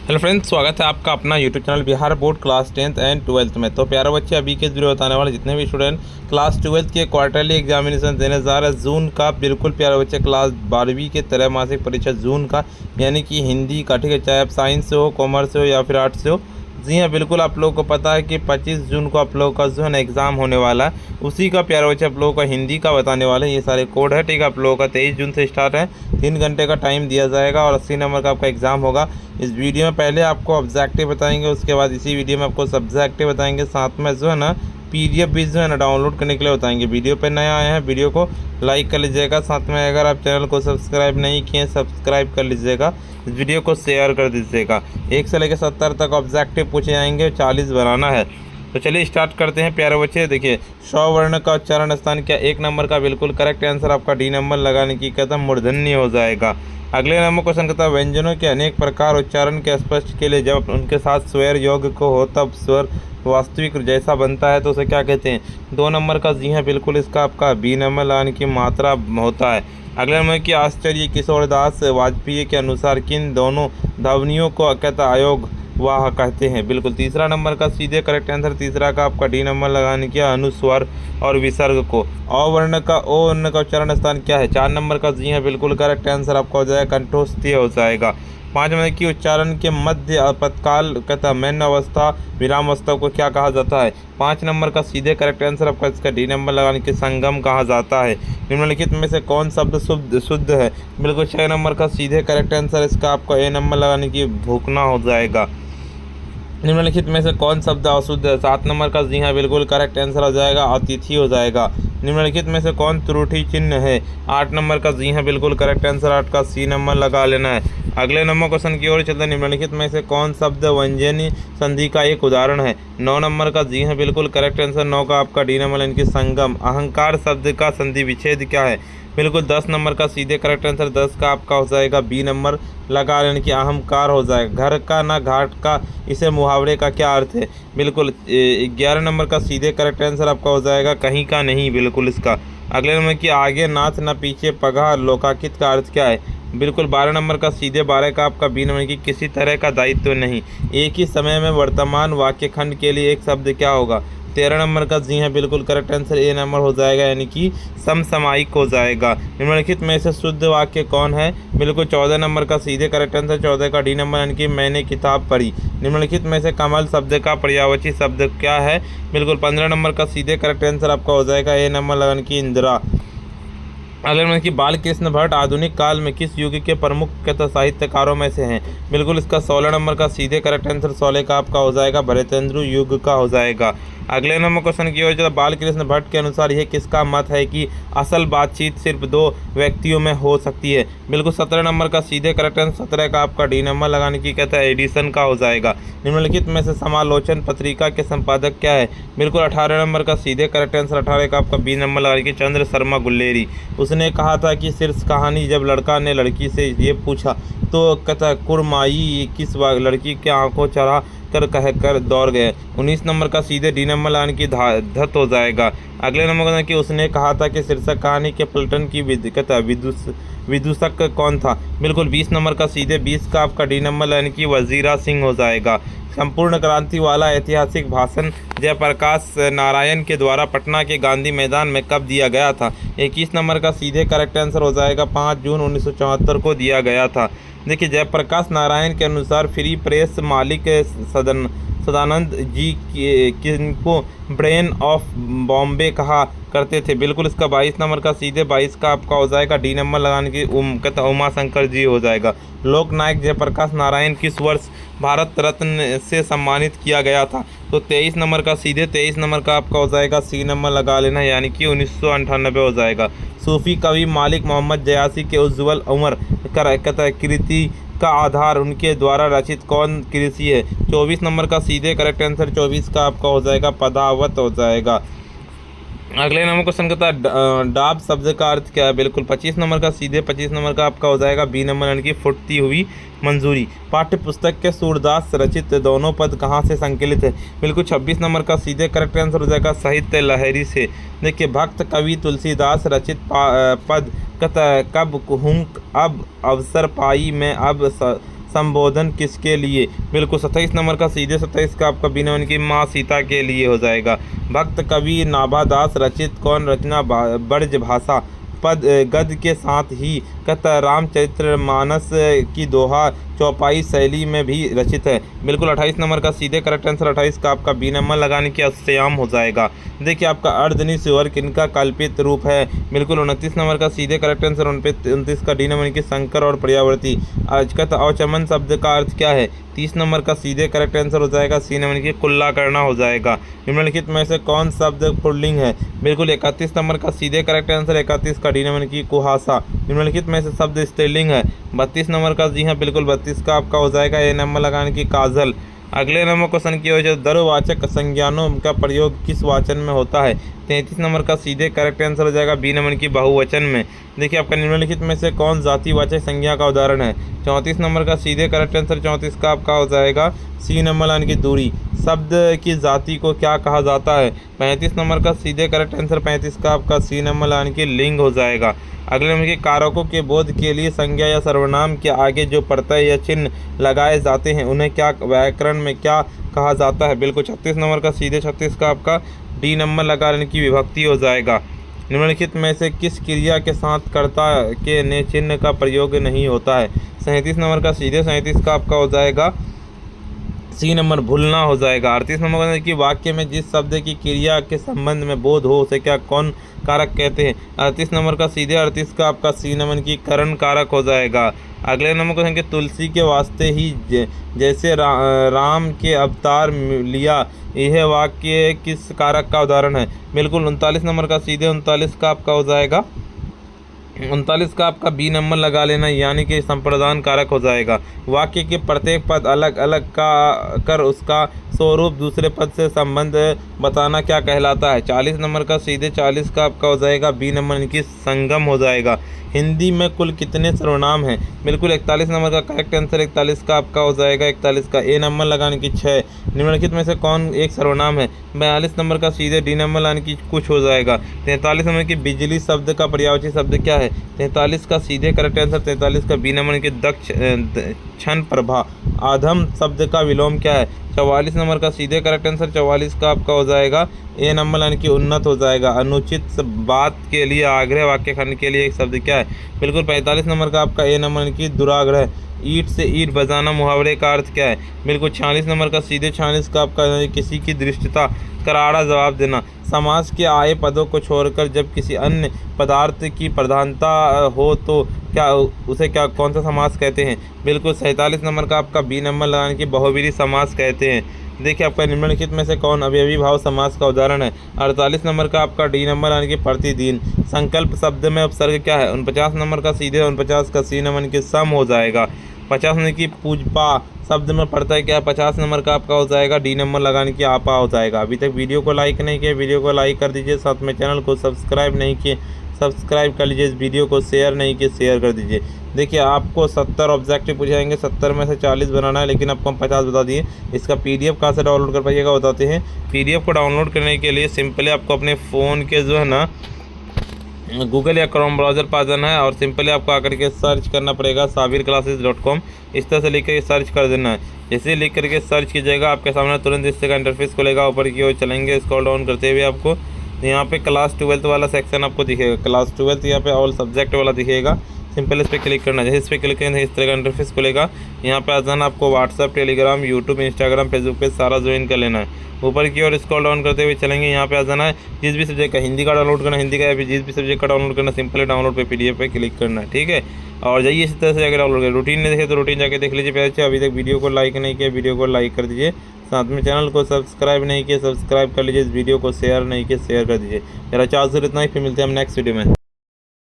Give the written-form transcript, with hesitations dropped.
Hello friends, स्वागत है आपका अपना YouTube channel Bihar board class 10th and 12th में। तो प्यारे बच्चे, अभी के वीडियो बताने वाले जितने भी स्टूडेंट क्लास 12th के क्वार्टरली एग्जामिनेशन देने जा रहे हैं जून का, बिल्कुल प्यारे बच्चे क्लास 12वीं के त्रैमासिक परीक्षा जून का, यानी कि हिंदी का, ठीक है, चाहे आप साइंस से हो, कॉमर्स से हो या फिर आर्ट्स से हो। जी हाँ, बिल्कुल आप लोगों को पता है कि 25 जून को आप लोगों का जो है ना एग्ज़ाम होने वाला है। उसी का प्यारे बच्चे आप लोगों का हिंदी का बताने वाले हैं। ये सारे कोड है, ठीक है। आप लोगों का 23 जून से स्टार्ट है, 3 घंटे का टाइम दिया जाएगा और 80 नंबर का आपका एग्ज़ाम होगा। इस वीडियो में पहले आपको ऑब्जेक्टिव बताएंगे, उसके बाद इसी वीडियो में आपको सब्जेक्टिव बताएंगे, साथ में जो है ना PDF भी जो है ना डाउनलोड करने के लिए बताएंगे। वीडियो पे नए आए हैं, वीडियो को लाइक कर लीजिएगा, साथ में अगर आप चैनल को सब्सक्राइब नहीं किए सब्सक्राइब कर लीजिएगा, इस वीडियो को शेयर कर दीजिएगा। 1 से लेकर 70 तक ऑब्जेक्टिव पूछे जाएंगे, 40 बनाना है। तो चलिए स्टार्ट करते हैं प्यारे बच्चे। देखिए, स्वर्ण का उच्चारण स्थान क्या? 1 नंबर का बिल्कुल करेक्ट आंसर आपका डी नंबर लगाने की कहता मूर्धन्य हो जाएगा। अगले नंबर क्वेश्चन कहता है व्यंजनों के अनेक प्रकार उच्चारण के स्पष्ट के लिए जब उनके साथ स्वर योग को हो तब स्वर वास्तविक जैसा बनता है तो उसे क्या कहते हैं? 2 नंबर का जी हाँ, बिल्कुल इसका आपका बी नंबर लगाने की मात्रा होता है। अगले नंबर की आश्चर्य किशोरदास वाजपेयी के अनुसार किन दोनों ध्वनियों को कहता आयोग वाह कहते हैं? बिल्कुल तीसरा नंबर का सीधे करेक्ट आंसर तीसरा का आपका डी नंबर लगाने किया अनुस्वर और विसर्ग को। अवर्ण का ओ वर्ण का उच्चारण स्थान क्या है? 4 नंबर का जी है, बिल्कुल करेक्ट आंसर आपका हो जाएगा कंठस्थीय हो जाएगा। 5 नंबर की उच्चारण के मध्य अल्पकाल कहता मैन अवस्था विराम अवस्था को क्या कहा जाता है? 5 नंबर का सीधे करेक्ट आंसर आपका इसका डी नंबर लगाने के संगम कहा जाता है। निम्नलिखित में से कौन शब्द शुद्ध है? बिल्कुल 6 नंबर का सीधे करेक्ट आंसर इसका आपका ए नंबर लगाने की भूखना हो जाएगा। निम्नलिखित में से कौन शब्द अशुद्ध है? 7 नंबर का जी हाँ, बिल्कुल करेक्ट आंसर हो जाएगा अतिथि हो जाएगा। निम्नलिखित में से कौन त्रुटि चिन्ह है? 8 नंबर का जी हाँ, बिल्कुल करेक्ट आंसर 8 का सी नंबर लगा लेना है। अगले नंबर क्वेश्चन की ओर चलते हैं। निम्नलिखित में से कौन शब्द व्यंजनी संधि का एक उदाहरण है? 9 नंबर का जी हाँ, बिल्कुल करेक्ट आंसर 9 का आपका डी नंबर इनकी संगम। अहंकार शब्द का संधि विच्छेद क्या है? बिल्कुल 10 नंबर का सीधे करेक्ट आंसर 10 का आपका हो जाएगा बी नंबर लगा लेने की अहंकार हो जाएगा। घर का ना घाट का, इसे मुहावरे का क्या अर्थ है? बिल्कुल 11 नंबर का सीधे करेक्ट आंसर आपका हो जाएगा कहीं का नहीं, बिल्कुल इसका। अगले नंबर की आगे नाथ न पीछे पगहा लोकाकित का अर्थ क्या है? बिल्कुल 12 नंबर का सीधे 12 का आपका बी नंबर की किसी तरह का दायित्व नहीं। एक ही समय में वर्तमान वाक्य खंड के लिए एक शब्द क्या होगा? 13 नंबर का जी है, बिल्कुल करेक्ट आंसर ए नंबर हो जाएगा, यानी कि समसामयिक हो जाएगा। निम्नलिखित में से शुद्ध वाक्य कौन है? बिल्कुल 14 नंबर का सीधे करेक्ट आंसर 14 का डी नंबर, यानी कि मैंने किताब पढ़ी। निम्नलिखित में से कमल शब्द का पर्यायवाची शब्द क्या है? बिल्कुल 15 नंबर का सीधे करेक्ट आंसर आपका हो जाएगा ए नंबर लगाने की इंदिरा। अगले नंबर की बाल कृष्ण भट्ट आधुनिक काल में किस युग के प्रमुख कहता साहित्यकारों में से हैं? बिल्कुल इसका 16 नंबर का सीधे करेक्ट आंसर 16 का आपका हो जाएगा भरतेंद्र युग का हो जाएगा। अगले नंबर क्वेश्चन की ओर चलते बाल कृष्ण भट्ट के अनुसार यह किसका मत है कि असल बातचीत सिर्फ 2 व्यक्तियों में हो सकती है? बिल्कुल 17 नंबर का सीधे करेक्ट आंसर 17 का आपका डी नंबर लगाने की कहता है एडिसन का हो जाएगा। निम्नलिखित में से समालोचन पत्रिका के संपादक क्या है? बिल्कुल 18 नंबर का सीधे करेक्ट आंसर 18 का आपका बी नंबर लगाने की चंद्र शर्मा गुल्लेरी। उसने कहा था कि शीर्ष कहानी जब लड़का ने लड़की से ये पूछा तो कहता कुरमाई किस लड़की के आंखों चढ़ा कर कहकर दौड़ गए। 19 नंबर का सीधे डी नंबर लाने की धत हो जाएगा। अगले नंबर का कि उसने कहा था कि शीर्षक कहानी के पलटन की विदूषक कौन था? बिल्कुल 20 नंबर का सीधे 20 का आपका डी नंबर लाने की वजीरा सिंह हो जाएगा। संपूर्ण क्रांति वाला ऐतिहासिक भाषण जयप्रकाश नारायण के द्वारा पटना के गांधी मैदान में कब दिया गया था? 21 नंबर का सीधे करेक्ट आंसर हो जाएगा 5 जून 1974 को दिया गया था। देखिए, जयप्रकाश नारायण के अनुसार फ्री प्रेस मालिक सदानंद जी किनको ब्रेन ऑफ बॉम्बे कहा करते थे? बिल्कुल इसका 22 नंबर का सीधे 22 का आपका हो जाएगा डी नंबर लगाने की कहता उमा शंकर जी हो जाएगा। लोकनायक जयप्रकाश नारायण किस वर्ष भारत रत्न से सम्मानित किया गया था? तो 23 नंबर का सीधे 23 नंबर का आपका हो जाएगा सी नंबर लगा लेना, यानी कि 1998 हो जाएगा। सूफी कवि मालिक मोहम्मद जयासी के उज्ज्वल उमर कहता कृति का आधार उनके द्वारा रचित कौन कृषि है? 24 नंबर का सीधे करेक्ट आंसर 24 का आपका हो जाएगा पदावत हो जाएगा। अगले नंबर क्वेश्चन कहता है डाब शब्द का अर्थ क्या है? बिल्कुल 25 नंबर का सीधे 25 नंबर का आपका हो जाएगा बी नंबर, यानी कि फुटती हुई मंजूरी। पाठ्य पुस्तक के सूरदास रचित दोनों पद कहाँ से संकलित है? बिल्कुल 26 नंबर का सीधे करेक्ट आंसर हो जाएगा साहित्य लहरी से। देखिए, भक्त कवि तुलसीदास रचित पद कब हुंक अब अवसर पाई मैं अब संबोधन किसके लिए? बिल्कुल 27 नंबर का सीधे 27 का आपका बी नंबर की माँ सीता के लिए हो जाएगा। भक्त कवि नाभादास रचित कौन रचना ब्रज भाषा पद गद्य के साथ ही कत रामचरितमानस की दोहा चौपाई शैली में भी रचित है? बिल्कुल 28 नंबर का सीधे करेक्ट आंसर 28 का आपका बी नंबर लगाने की अष्टयाम हो जाएगा। देखिए आपका अर्धनी स्वर किनका कल्पित रूप है? बिल्कुल 29 नंबर का सीधे करेक्ट आंसर 29 का डी नंबर की शंकर और पर्यावर्ती। अजकत अवचमन शब्द का अर्थ क्या है? 30 नंबर का सीधे करेक्ट आंसर हो जाएगा सी नंबर की कुल्ला करना हो जाएगा। निम्नलिखित में से कौन शब्द पुल्लिंग है? बिल्कुल 31 नंबर का सीधे करेक्ट आंसर 31 का डी नंबर की कुहासा। निम्नलिखित में से शब्द स्त्रीलिंग है? 32 नंबर का जी हाँ बिल्कुल 32 का आपका हो जाएगा ए नंबर लगाने की काजल। अगले नंबर क्वेश्चन की वजह दरवाचक संज्ञानों का प्रयोग किस वाचन में होता है? 33 नंबर का सीधे करेक्ट आंसर हो जाएगा बी नंबर की बहुवचन में। देखिए आपका निम्नलिखित में से कौन जातिवाचक संज्ञा का उदाहरण है? 34 नंबर का सीधे करेक्ट आंसर 34 का आपका हो जाएगा सी नंबर यानी कि दूरी। शब्द की जाति को क्या कहा जाता है? 35 नंबर का सीधे करेक्ट आंसर 35 का आपका सी नंबर यानी कि लिंग हो जाएगा। अगले नंबर के कारकों के बोध के लिए संज्ञा या सर्वनाम के आगे जो प्रत्यय या चिन्ह लगाए जाते हैं उन्हें क्या व्याकरण में क्या कहा जाता है? बिल्कुल 36 नंबर का सीधे 36 का आपका डी नंबर लगाने की विभक्ति हो जाएगा। निम्नलिखित में से किस क्रिया के साथ कर्ता के ने चिन्ह का प्रयोग नहीं होता है? 37 नंबर का सीधे 37 का आपका हो जाएगा सी नंबर भूलना हो जाएगा। 38 नंबर की वाक्य में जिस शब्द की क्रिया के संबंध में बोध हो उसे क्या कौन कारक कहते हैं? 38 नंबर का सीधे 38 का आपका सी नंबर की करण कारक हो जाएगा। अगले नंबर क्वेश्चन के तुलसी के वास्ते ही जैसे राम के अवतार लिया यह वाक्य किस कारक का उदाहरण है? बिल्कुल 39 नंबर का सीधे 39 का आपका हो जाएगा 39 का आपका बी नंबर लगा लेना यानी कि संप्रदान कारक हो जाएगा। वाक्य के प्रत्येक पद अलग अलग का कर उसका स्वरूप दूसरे पद से संबंध बताना क्या कहलाता है? 40 नंबर का सीधे 40 का आपका हो जाएगा बी नंबर की संगम हो जाएगा। हिंदी में कुल कितने सर्वनाम हैं? बिल्कुल 41 नंबर का करेक्ट आंसर 41 का आपका हो जाएगा 41 का ए नंबर लगाने की 6। निम्नलिखित में से कौन एक सर्वनाम है? 42 नंबर का सीधे डी नंबर लगाने की कुछ हो जाएगा। 43 नंबर की बिजली शब्द का पर्यायवाची शब्द क्या है? 43 का सीधे करेक्ट आंसर 43 का बी नंबर की दक्ष क्षण प्रभा। आधम शब्द का विलोम क्या है? 44 नंबर का सीधे करेक्ट आंसर 44 का आपका हो जाएगा ए नंबर यानी कि उन्नत हो जाएगा। अनुचित बात के लिए आग्रह वाक्य खंड के लिए एक शब्द क्या है? बिल्कुल 45 नंबर का आपका ए नंबर यानी कि दुराग्रह। ईंट से ईंट बजाना मुहावरे का अर्थ क्या है? बिल्कुल 46 नंबर का सीधे 46 का आपका किसी की दृष्टता करारा जवाब देना। समास के आए पदों को छोड़कर जब किसी अन्य पदार्थ की प्रधानता हो तो क्या उसे क्या कौन सा समास कहते हैं? बिल्कुल 47 नंबर का आपका बी नंबर लगाने की बहुव्रीहि समास कहते हैं। देखिए आपका निम्नलिखित में से कौन अवयवी भाव समास का उदाहरण है? 48 नंबर का आपका डी नंबर यानी कि प्रतिदिन। संकल्प शब्द में उपसर्ग क्या है? 49 नंबर का सीधे 49 का सी नंबर की सम हो जाएगा। 50 नंबर की पूजपा शब्द में पड़ता है क्या? 50 नंबर का आपका हो जाएगा डी नंबर लगाने की आपा हो जाएगा। अभी तक वीडियो को लाइक नहीं किया वीडियो को लाइक कर दीजिए। साथ में चैनल को सब्सक्राइब नहीं किए सब्सक्राइब कर लीजिए। इस वीडियो को शेयर नहीं किए शेयर कर दीजिए। देखिए आपको 70 ऑब्जेक्टिव पूछे जाएंगे, 70 में से 40 बनाना है, लेकिन आपको हम 50 बता दिए। इसका पीडीएफ कहाँ से डाउनलोड कर पाइएगा बताते हैं। पीडीएफ को डाउनलोड करने के लिए सिंपली आपको अपने फ़ोन के जो है ना गूगल या क्रोम ब्राउज़र पर जाना है और सिंपली आपको आकर के सर्च करना पड़ेगा sabirclasses.com। इस तरह से लिख कर सर्च कर देना है। जैसे लिख करके सर्च कीजिएगा आपके सामने तुरंत इससे का इंटरफेस खुलेगा। ऊपर की ओर चलेंगे स्क्रॉल डाउन करते हुए आपको यहाँ पे क्लास 12 वाला सेक्शन आपको दिखेगा। क्लास 12 यहाँ पे ऑल सब्जेक्ट वाला दिखेगा। सिंपल इस पर क्लिक करना है। जैसे इस पर क्लिक करेंगे इस तरह का इंटरफेस खुलेगा। यहाँ पे आ जाना आपको WhatsApp Telegram YouTube Instagram Facebook पे सारा ज्वाइन कर लेना है। ऊपर की ओर स्क्रॉल डाउन करते हुए चलेंगे। यहाँ पे आ जाना है जिस भी सब्जेक्ट का हिंदी का डाउनलोड करना हिंदी का या फिर जिस भी सब्जेक्ट का डाउनलोड करना सिंपली डाउनलोड पे पीडीएफ पे क्लिक करना है। ठीक है और जाइए इसी तरह से जाकर डाउनलोड करें। रूटीन नहीं देखे तो रूटीन जाके देख लीजिए। पहले अभी तक वीडियो को लाइक नहीं किया वीडियो को लाइक कर दीजिए। साथ में चैनल को सब्सक्राइब नहीं किया सब्सक्राइब कर लीजिए। इस वीडियो को शेयर नहीं किया शेयर कर दीजिए। मेरा चार्ज इतना ही, फिर मिलते हैं हम नेक्स्ट वीडियो में।